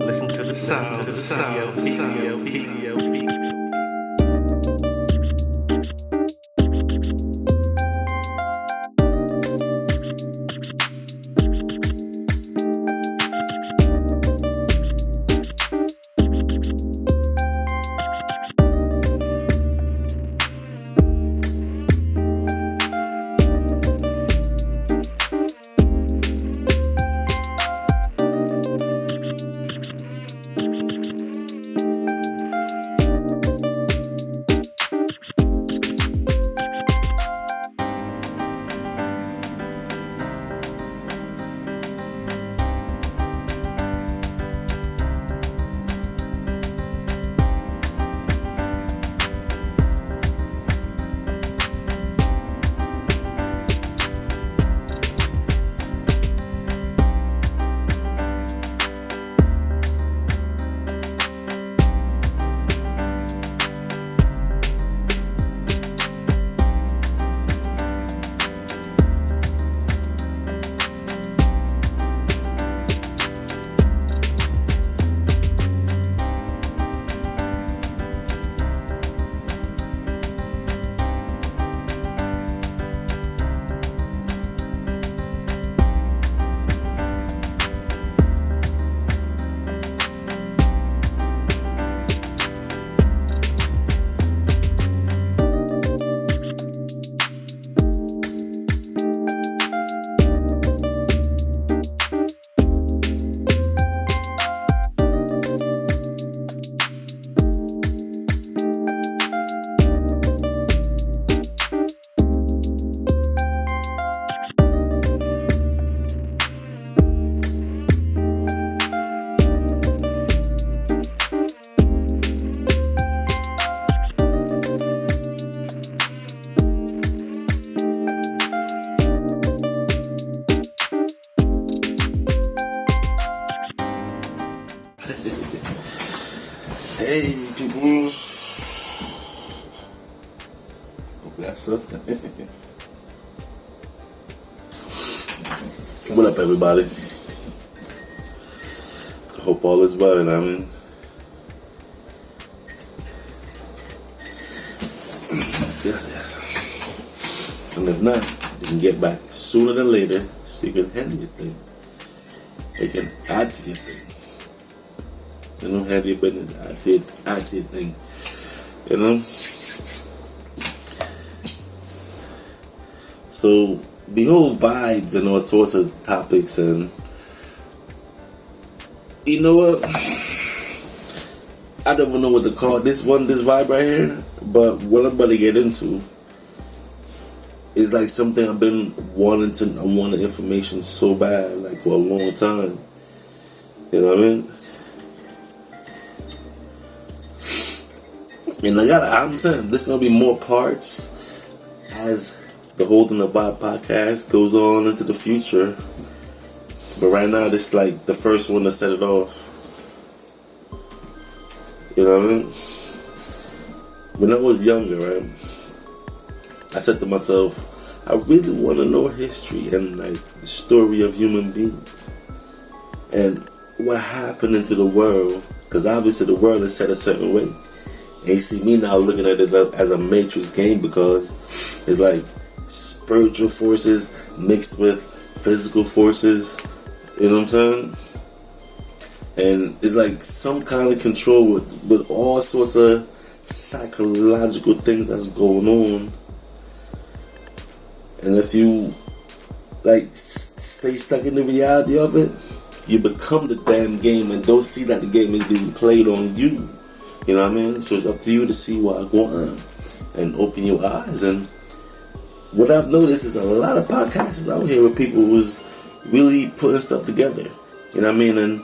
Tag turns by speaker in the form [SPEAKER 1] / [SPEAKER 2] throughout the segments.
[SPEAKER 1] Listen to the sound of the ClpgotBeats.
[SPEAKER 2] Hey people, hope that's up. What up everybody? Hope all is well, you know what I mean? Yes. And if not, you can get back sooner than later so you can handle your thing. You can add to your thing. You know, handle your business, add to your thing. You know? So, the whole vibes and all sorts of topics, and you know what? I don't even know what to call this vibe right here, but what I'm about to get into is like something I've been wanting information so bad, like for a long time. You know what I mean? And I'm saying there's gonna be more parts as the Holding the Bot podcast goes on into the future. But right now, this is like the first one to set it off. You know what I mean? When I was younger, right, I said to myself, I really want to know history and like the story of human beings and what happened into the world, because obviously the world is set a certain way. And you see me now looking at it as a matrix game, because it's like spiritual forces mixed with physical forces. You know what I'm saying? And it's like some kind of control with all sorts of psychological things that's going on. And if you like stay stuck in the reality of it, you become the damn game and don't see that the game is being played on you. You know what I mean? So it's up to you to see what I go on and open your eyes. And what I've noticed is a lot of podcasts out here where people was really putting stuff together. You know what I mean? And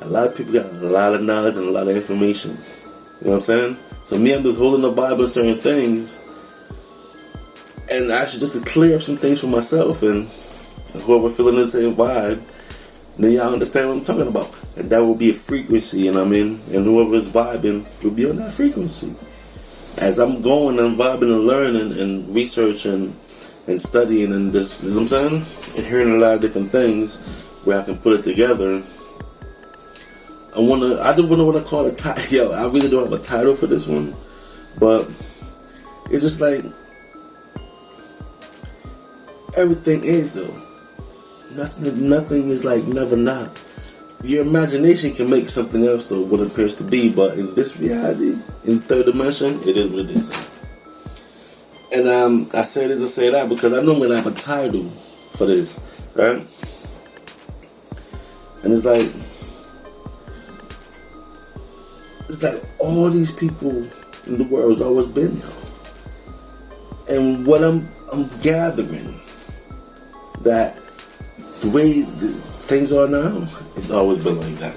[SPEAKER 2] a lot of people got a lot of knowledge and a lot of information. You know what I'm saying? So me, I'm just holding the Bible on certain things. And actually just to clear up some things for myself and whoever feeling the same vibe, then y'all understand what I'm talking about. And that will be a frequency, you know what I mean? And whoever's vibing will be on that frequency. As I'm going and vibing and learning and researching and studying and just, you know what I'm saying? And hearing a lot of different things where I can put it together, I I don't know what I call a title. Yo, I really don't have a title for this one, but it's just like everything is though. Nothing is like never not. Your imagination can make something else though what it appears to be, but in this reality, in third dimension, it is what it is. And I say this to say that because I know I'm gonna have a title for this, right? And it's like all these people in the world's always been there. And what I'm gathering that the way things are now, it's always been like that.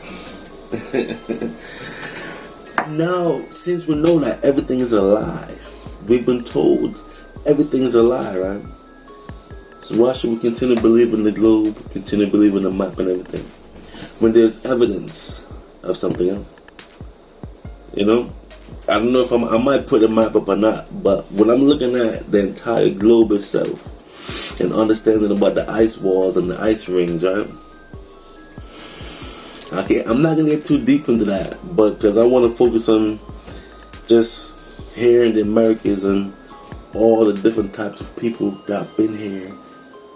[SPEAKER 2] Now, since we know that everything is a lie, we've been told everything is a lie, right? So why should we continue believing the globe, continue believing the map and everything, when there's evidence of something else? You know? I don't know if I might put a map up or not, but when I'm looking at the entire globe itself and understanding about the ice walls and the ice rings, right? Okay, I'm not gonna get too deep into that, but because I want to focus on just here in the Americas and all the different types of people that have been here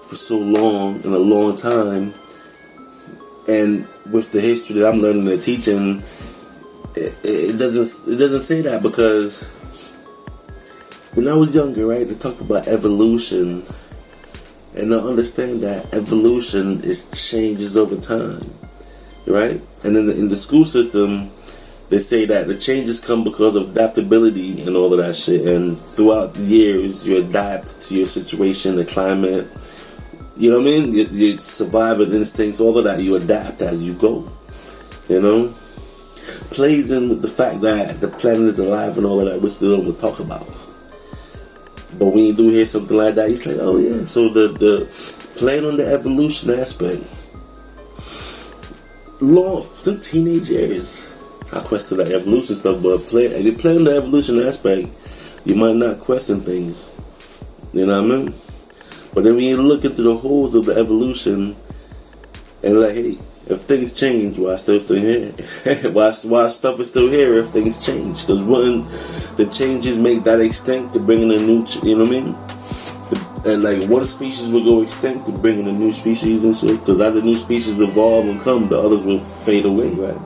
[SPEAKER 2] for so long, in a long time, and with the history that I'm learning and teaching, it doesn't say that, because when I was younger, right, they talked about evolution, and I understand that evolution is changes over time, right? And then in the school system, they say that the changes come because of adaptability and all of that shit, and throughout the years you adapt to your situation, the climate, you know what I mean, your survival instincts, all of that, you adapt as you go, you know? Plays in with the fact that the planet is alive and all of that, which they don't talk about. But when you do hear something like that, it's like, oh yeah. So the playing on the evolution aspect, long since teenage years, I question that evolution stuff. But if you play on the evolution aspect, you might not question things. You know what I mean? But then when you look into the holes of the evolution, and like, hey, if things change, why still here? why stuff is still here if things change? Because when the changes make that extinct to bring in a new, you know what I mean? And like one species will go extinct to bring in a new species and shit. Because as the new species evolve and come, the others will fade away, right?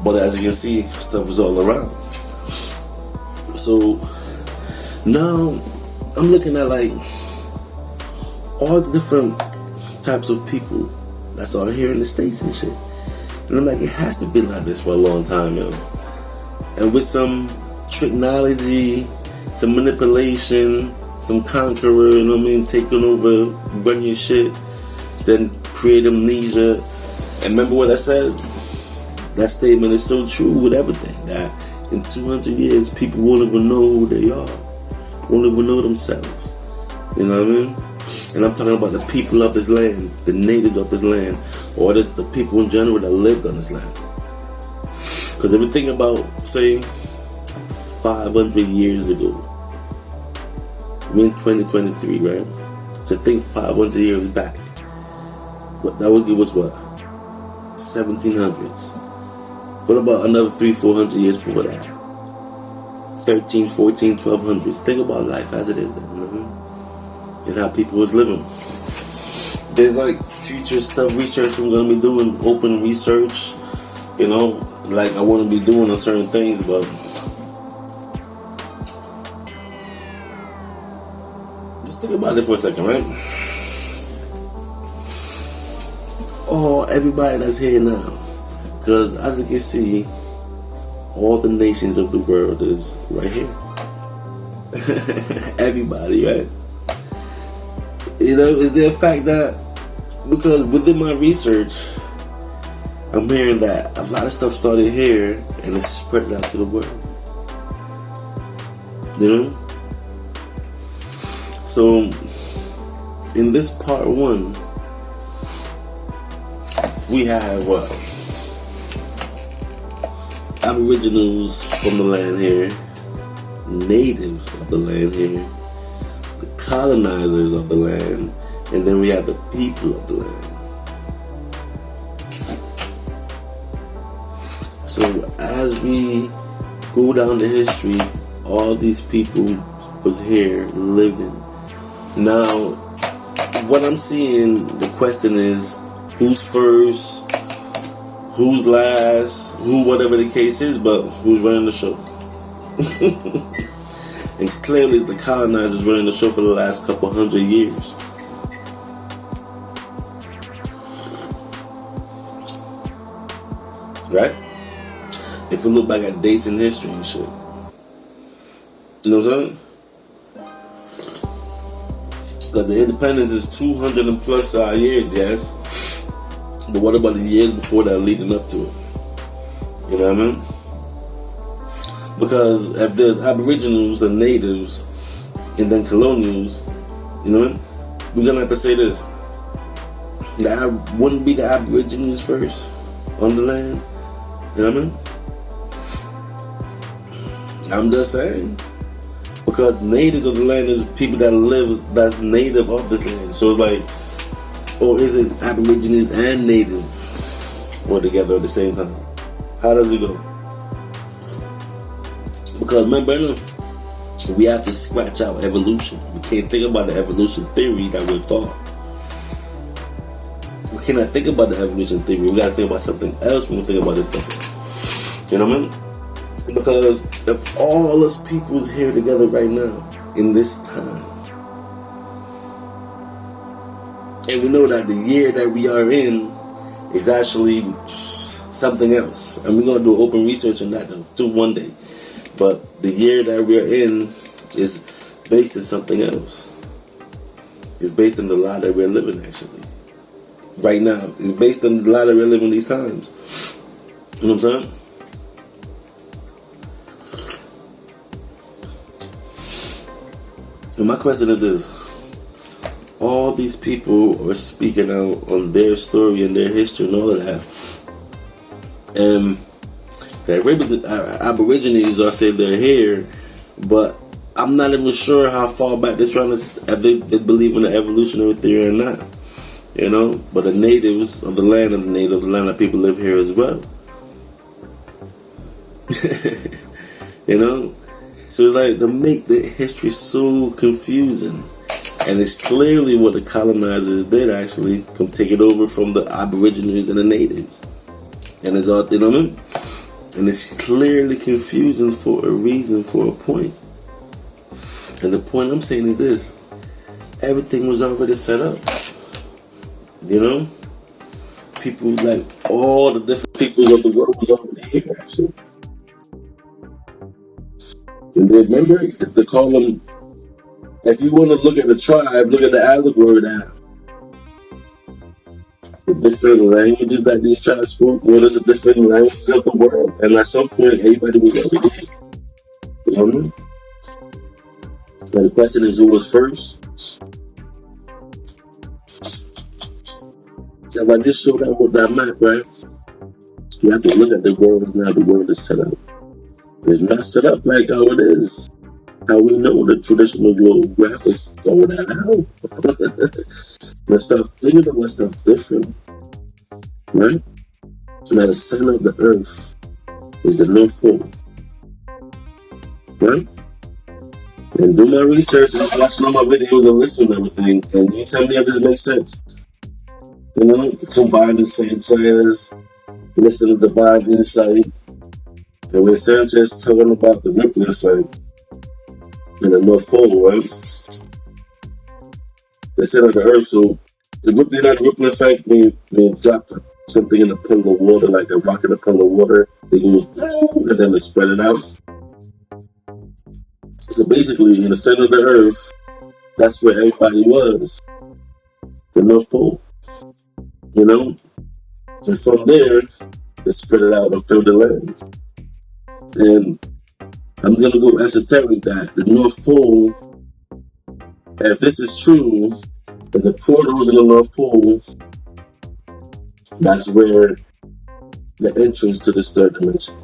[SPEAKER 2] But as you can see, stuff is all around. So now I'm looking at like all the different types of people that's all here in the States and shit. And I'm like, it has to be like this for a long time, yo. And with some technology, some manipulation, some conqueror, you know what I mean, taking over, run your shit, then create amnesia. And remember what I said? That statement is so true with everything, that in 200 years, people won't even know who they are, won't even know themselves. You know what I mean? And I'm talking about the people of this land, the natives of this land, or just the people in general that lived on this land. Because if you think about, say, 500 years ago, we're in 2023, right? So think 500 years back. That would give us what? 1700s. What about another 300-400 years before that? 13, 14, 1200s. Think about life as it is then, you know what I mean? And how people was living. There's like future stuff, research I'm gonna be doing, open research, you know, like I want to be doing on certain things, but just think about it for a second, right? Oh, everybody that's here now, because as you can see, all the nations of the world is right here. Everybody, right? You know, is there a fact that, because within my research, I'm hearing that a lot of stuff started here and it's spread out to the world. You know? So, in this part one, we have what? Aboriginals from the land here, natives of the land here, the colonizers of the land, and then we have the people of the land. So as we go down the history, all these people was here living. Now, what I'm seeing, the question is, who's first, who's last, who, whatever the case is, but who's running the show? And clearly the colonizers running the show for the last couple hundred years. Right? If you look back at dates in history and shit. You know what I'm saying? Because the independence is 200 and plus years, yes. But what about the years before that leading up to it? You know what I mean? Because if there's aboriginals and natives and then colonials, you know what I mean? We're going to have to say this. That wouldn't be the aborigines first on the land. You know what I mean? I'm just saying. Because natives of the land is people that live, that's native of this land. So it's like, or is it aborigines and native all together at the same time? How does it go? Because remember, we have to scratch out evolution. We can't think about the evolution theory that we're taught. We cannot think about the evolution theory. We gotta think about something else when we think about this stuff. You know what I mean? Because if all us people is here together right now, in this time, and we know that the year that we are in is actually something else. And we're going to do open research on that too one day. But the year that we're in is based on something else. It's based on the lie that we're living, actually. Right now. It's based on the lie that we're living these times. You know what I'm saying? And my question is this. All these people are speaking out on their story and their history and all of that. And the Aborigines are saying they're here, but I'm not even sure how far back they're trying to, if they believe in the evolutionary theory or not. You know? But the natives of the land of the land of people live here as well. You know? So it's like to make the history so confusing. And it's clearly what the colonizers did actually, come take it over from the Aborigines and the natives. And it's all, you know what I mean? And it's clearly confusing for a reason, for a point. And the point I'm saying is this. Everything was already set up. You know? People, like all the different peoples of the world was already here actually. And they remember, they call them, if you want to look at the tribe, look at the allegory that the different languages that these tribes spoke, what is the different languages of the world? And at some point, everybody was already here. You know what I mean? Now the question is, who was first? If I just showed that map, right? You have to look at the world and how the world is set up. It's not set up like how it is. How we know the traditional globe graphics throw that out. Let's start thinking about stuff different. Right? Now the center of the earth is the North Pole. Right? And do my research and watching all my videos and listening to everything. And you tell me if this makes sense. You know, combining Sanchez, listening to Divine Insight. And when Sanchez talking about the Ripley effect in the North Pole, right? The center of the earth, so the Ripley effect means they drop something in a pool of water, like a rock in a pool of water. They go and then they spread it out. So basically, in the center of the earth, that's where everybody was. The North Pole. You know? And from there, they spread it out and fill the land. And I'm going to go esoteric that the North Pole, if this is true, and the portals in the North Pole, that's where the entrance to this third dimension.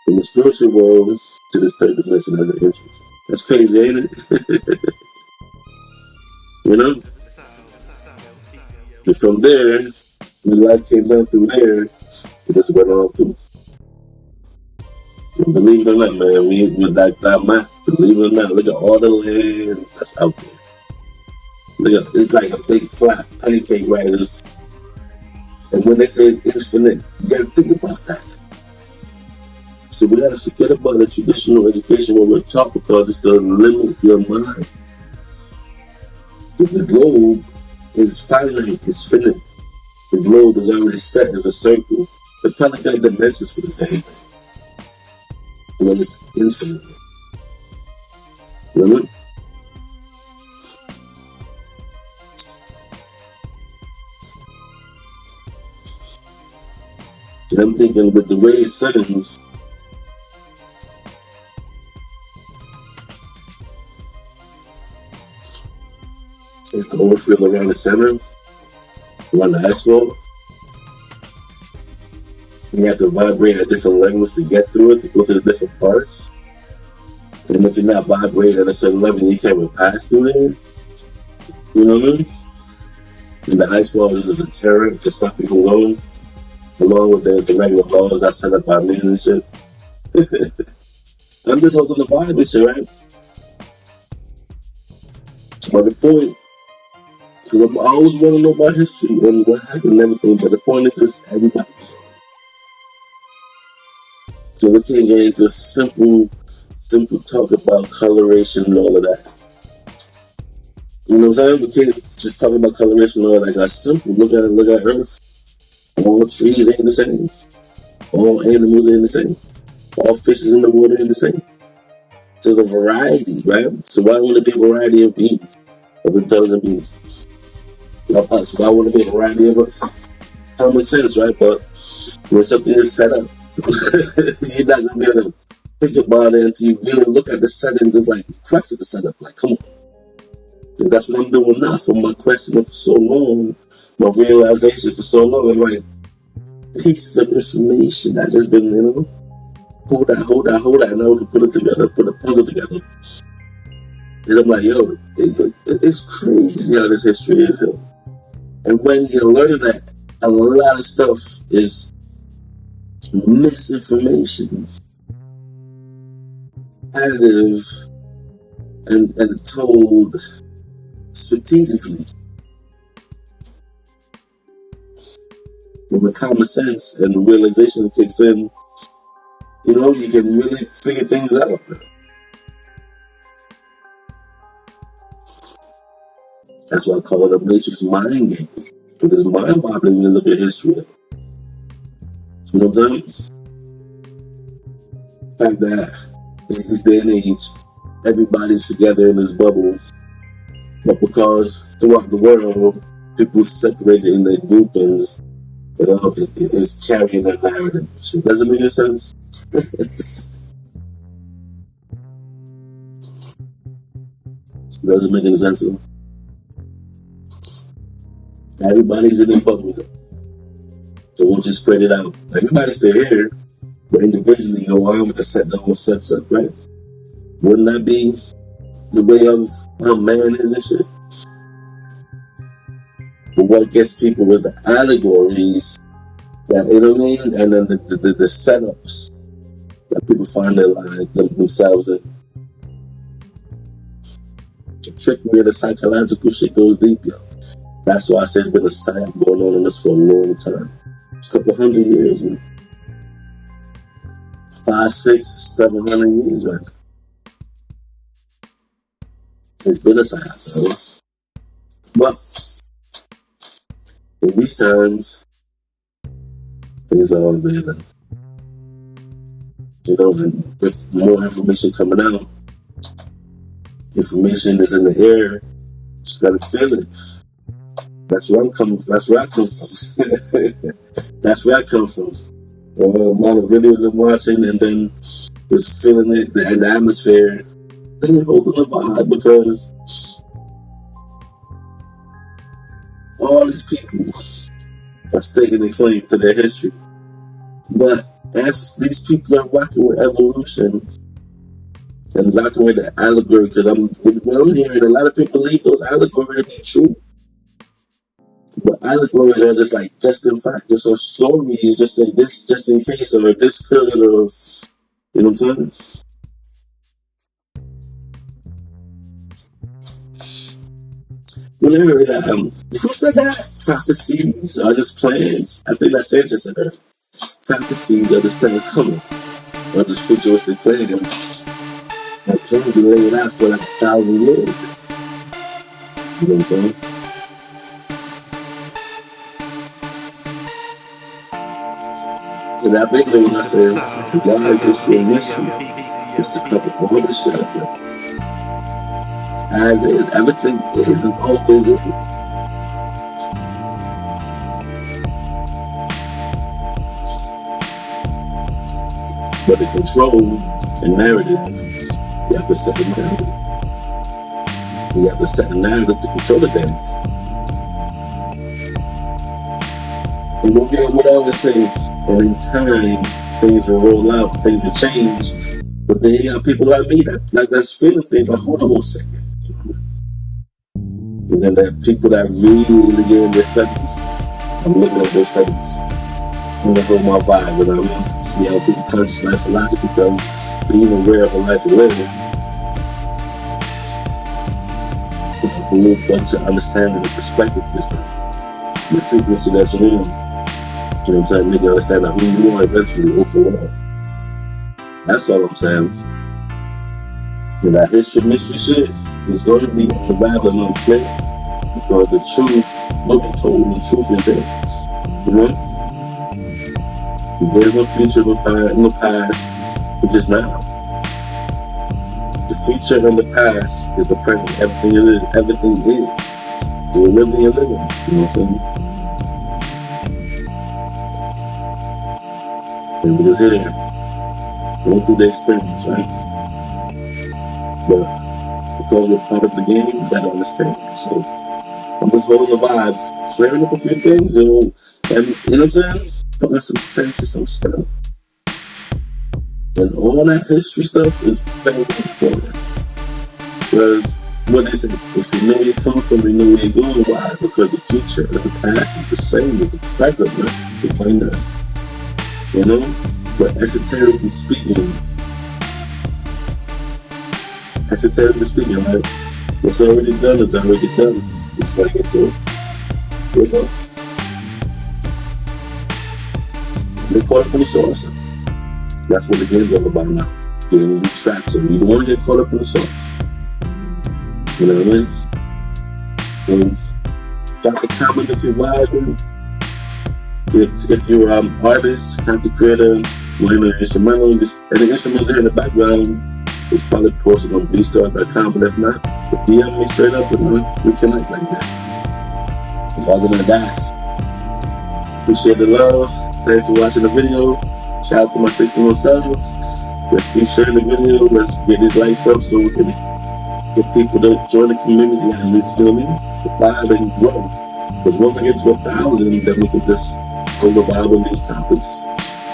[SPEAKER 2] From the spiritual world to this third dimension as an entrance. That's crazy, ain't it? You know? And from there, when life came down through there, it just went on through. And believe it or not, man, with that map, believe it or not, look at all the land that's out there. Look at, it's like a big flat pancake, right? And when they say infinite, you gotta think about that. So we gotta forget about the traditional education when we're taught, because it's to limit your mind. The globe is finite, it's finite. The globe is already set as a circle. The planet got dimensions for the thing. When it's infinite. You know? And I'm thinking with the way it settings, it's the overfield around the center, around the asphalt. You have to vibrate at different levels to get through it, to go to the different parts. And if you're not vibrating at a certain level, you can't even pass through there. You know what I mean? And the ice wall is a deterrent to stop you from going, along with the regular laws that's set up by men and shit. I'm just holding the vibe and shit, right? But the point, because I always want to know about history and what happened and everything, but the point is just everybody. So we can't get into simple talk about coloration and all of that. You know what I'm saying? We can't just talk about coloration and all that. That's simple. Look at Earth. All trees ain't the same. All animals ain't the same. All fishes in the water ain't the same. So there's a variety, right? So why wouldn't it be a variety of beings, of intelligent beings? Of us. Why wouldn't it be a variety of us? Common sense, right? But when something is set up, you're not gonna be able to think about it until you really look at the settings. It's like crux of the setup. Like, come on. And that's what I'm doing now for my questioning for so long, my realization for so long. I'm like, pieces of information that's just been, hold that. Now we can put it together, put a puzzle together. And I'm like, yo, it's crazy how this history is, yo. And when you're learning that, a lot of stuff is misinformation, additive, and told strategically. But with common sense and realization kicks in, you can really figure things out. That's why I call it a matrix mind game. Because it's mind-boggling when you look at history. You know what I'm saying? The fact that in this day and age, everybody's together in this bubble, but because throughout the world, people separated in their groupings, it's carrying that narrative. So does it make any sense? Doesn't make any sense. Everybody's in the bubble. So we'll just spread it out. Everybody's still here, but individually go on with the whole sets up, right? Wouldn't that be the way of how man is and shit? But what gets people is the allegories, that, you know what I mean? And then the setups that people find their lives themselves in. The trickery of the psychological shit goes deep, yo. That's why I say it's been a psyop going on in this for a long time. It's a couple 100 years, man. 500, 600, 700 years, right? It's been a psyop, yo. But in these times, things are unveiling. With more information coming out, information is in the air, just gotta feel it. That's where I'm coming from. That's where I come from. That's where I come from. A lot of videos I'm watching and then just feeling it and the atmosphere. Then you're holding the vibe because all these people are staking a claim to their history. But if these people are rocking with evolution, and lock away the allegory, because what I'm hearing, a lot of people believe those allegories to be true. But allegories are just in fact, just are stories, just like this, just in case, or this could, or you know what I'm saying? When I heard that, who said that? Prophecies are just plans. I think that's Sanchez said that. Prophecies are just plans coming, or just futuristic plans. That plan be laid out for like 1,000 years. You know what I'm saying? So that video, when I said, the wise history and mystery is to cover all this shit up here. As is, everything is and always is. But the control and narrative, you have to set the narrative. You have to set the narrative to control the damn. And we'll be able to always say, and in time, things will roll out, things will change. But then you got people like me that's feeling things like, hold on 1 second. And then there are people that really get in their studies. I'm looking at their studies. I'm gonna hold my vibe, you know what I mean? See how people conscious life philosophy, because being aware of the life you're living, a whole bunch of understanding and perspective to this stuff. The frequency that you're in. You know what I'm saying? Make you understand that who you are eventually overall. That's all I'm saying. So that history mystery shit is going to be rather unclear, because the truth will be told, the truth is there. You know? There's no future, no past, it's just now. The future and the past is the present. Everything is. You're living, you're living. You know what I'm saying? Everybody's here, going through the experience, right? But because we're part of the game, you gotta understand. So I'm just holding the vibe, clearing up a few things, and you know what I'm saying? Putting some sense to some stuff. And all that history stuff is very important. Because what is it? If you know where you come from, you know where you're going. Why? Because the future and the past is the same as the present, right? The plainer. You know? But esoterically speaking, right? What's already done is already done. It's like it to it. You know? They caught up in the sauce. That's what the game's all about now. Getting you trapped, so you don't want to get caught up in the sauce. You know what I mean? So, drop a comment if you're vibing. If you're an artist, content creator, playing an instrumental, and the instruments are in the background, it's probably posted on beatstars.com. But if not, DM me straight up and we connect like that. Other than that, appreciate the love. Thanks for watching the video. Shout out to my 61 subs. Let's keep sharing the video. Let's get these likes up so we can get people to join the community and you feel me? The vibe and grow. Because once I get to 1,000, then we can just go the vibe on these topics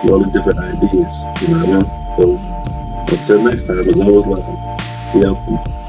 [SPEAKER 2] and all these different ideas. You know what I mean? So until next time, as always, love. ClpG.